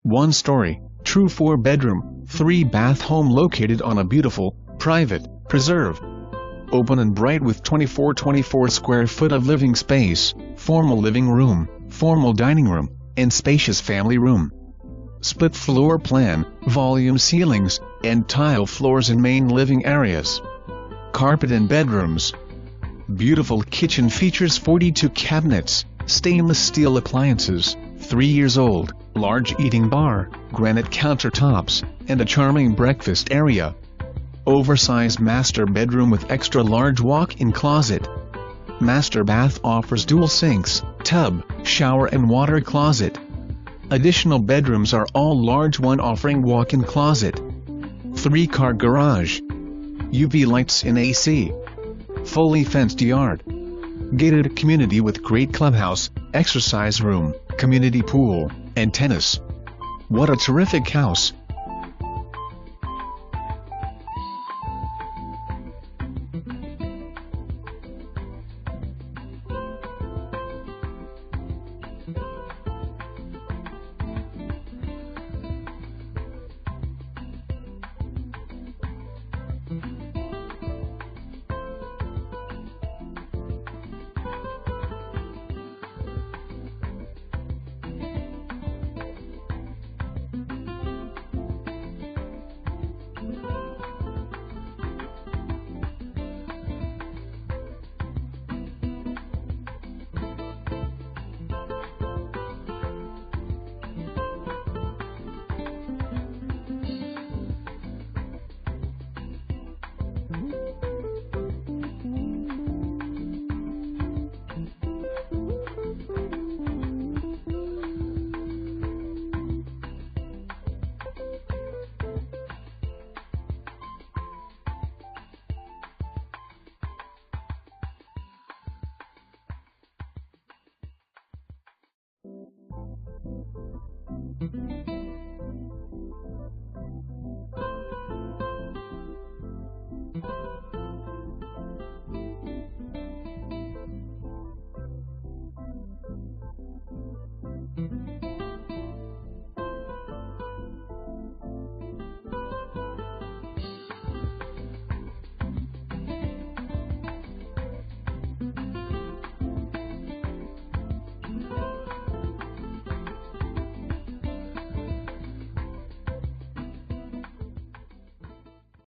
1-story, true 4-bedroom, 3-bath home located on a beautiful, private, preserve. Open and bright with 24 square foot of living space, formal living room, formal dining room, and spacious family room. Split floor plan, volume ceilings, and tile floors in main living areas. Carpet in bedrooms. Beautiful kitchen features 42 cabinets, stainless steel appliances, 3 years old, large eating bar, granite countertops, and a charming breakfast area. Oversized master bedroom with extra large walk-in closet. Master bath offers dual sinks, tub, shower and water closet. Additional bedrooms are all large, one offering walk-in closet. 3-car garage. UV lights in AC. Fully fenced yard. Gated community with great clubhouse, exercise room, community pool, and tennis. What a terrific house!